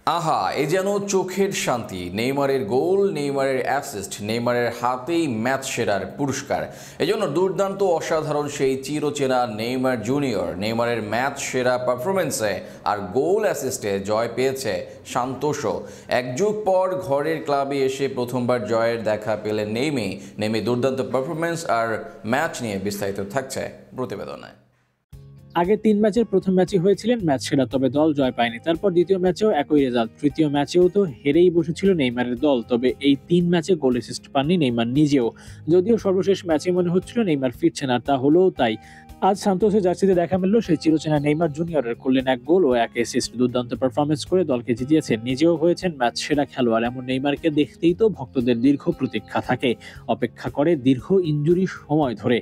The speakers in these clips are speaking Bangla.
আহা, এ যেন চোখের শান্তি। নেইমারের গোল, নেইমারের অ্যাসিস্ট, নেইমারের হাতেই ম্যাচ সেরার পুরস্কার। এজন্য দুর্দান্ত অসাধারণ সেই চিরচেনা নেইমার জুনিয়র। নেইমারের ম্যাচ সেরা পারফরমেন্সে আর গোল অ্যাসিস্টে জয় পেয়েছে সান্তোসও। এক যুগ পর ঘরের ক্লাবে এসে প্রথমবার জয়ের দেখা পেলেন নেইমি দুর্দান্ত পারফরমেন্স আর ম্যাচ নিয়ে বিস্তারিত থাকছে প্রতিবেদনে। আগে ৩ ম্যাচের প্রথম ম্যাচই হয়েছিলেন ম্যাচ সেরা, তবে দল জয় পায়নি। তারপর দ্বিতীয় ম্যাচেও একই রেজাল্ট, তৃতীয় ম্যাচেও তো হেরেই বসেছিল নেইমারের দল। তবে এই ৩ ম্যাচে গোল অ্যাসিস্ট পাননি নেইমার নিজেও, যদিও সর্বশেষ ম্যাচে মনে হচ্ছিল নেইমার ফিরছেন, আর তা হলেও তাই। আজ সান্তোসের জার্সিতে দেখা মিলল সেই চিরচেনা নেইমার জুনিয়রের। করলেন ১ গোল ও ১ অ্যাসিস্ট, দুর্দান্ত পারফরমেন্স করে দলকে জিতিয়েছেন, নিজেও হয়েছেন ম্যাচ সেরা খেলোয়াড়। এমন নেইমারকে দেখতেই তো ভক্তদের দীর্ঘ প্রতীক্ষা থাকে, অপেক্ষা করে দীর্ঘ ইনজুরি সময় ধরে।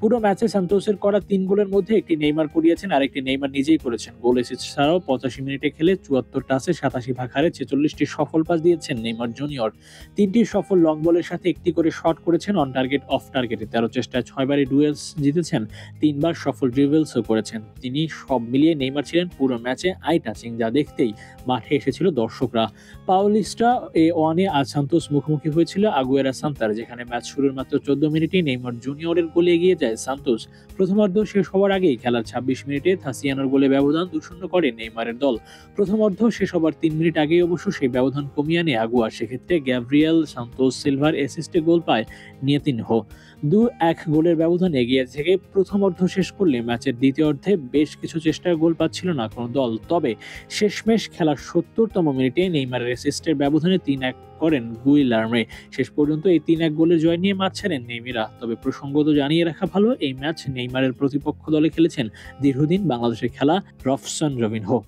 পুরো ম্যাচে সান্তোসের করা ৩ গোলের মধ্যে একটি নেইমার করিয়েছেন, আরেকটি নেইমার নিজেই করেছেন। গোল অ্যাসিস্ট ছাড়াও ৮৫ মিনিটে খেলে ৭৪ টাচে ৮৭ ভাগ হারে ৪৬টি সফল পাস দিয়েছেন নেইমার জুনিয়র। ৩টি সফল লং বলের সাথে একটি করে শট করেছেন অন টার্গেট অফ টার্গেটে। ১৩ চেষ্টায় ৬ বারই ডুয়েলস জিতেছেন, ৩ বার সফল ড্রিবলসও করেছেন তিনি। সব মিলিয়ে নেইমার ছিলেন পুরো ম্যাচে আই টাচিং, যা দেখতেই মাঠে এসেছিল দর্শকরা। পাওলিস্টা এ1-এ আজ সান্তোস মুখোমুখি হয়েছিল আগুয়েরা সান্তার, যেখানে ম্যাচ শুরুর মাত্র ১৪ মিনিটেই নেইমার জুনিয়রের গোলে এগিয়ে যায় সান্তোস। প্রথমার্ধ শেষ হওয়ার আগেই খেলার ২৬ মিনিটে থাসিয়ানোর গোলে ব্যবধান ২-০ করে নেইমারের দল। প্রথমার্ধ শেষ হবার ৩ মিনিট আগেই অবশ্য সেই ব্যবধান কমিয়ে আনে আগুয়া। সেক্ষেত্রে গ্যাব্রিয়েল সান্তোস সিলভার অ্যাসিস্টে গোল পায় নিয়েতিনহো। ২-১ গোলের ব্যবধান এগিয়ে থেকে প্রথমার্ধ শেষ করলে ম্যাচের দ্বিতীয় অর্ধে বেশ কিছু চেষ্টায় গোল পাচ্ছিল না কোনো দল। তবে শেষমেশ খেলার ৭০তম মিনিটে নেইমারের অ্যাসিস্টের ব্যবধানে ৩-১ করেন গুইলার্মে। শেষ পর্যন্ত এই ৩-১ গোলের জয় নিয়ে মাঠ ছাড়েন নেইমিরা। তবে প্রসঙ্গত জানিয়ে রাখা ভালো, এই ম্যাচ নেইমারের প্রতিপক্ষ দলে খেলেছেন দীর্ঘদিন বাংলাদেশে খেলা রফসন রবিনহো।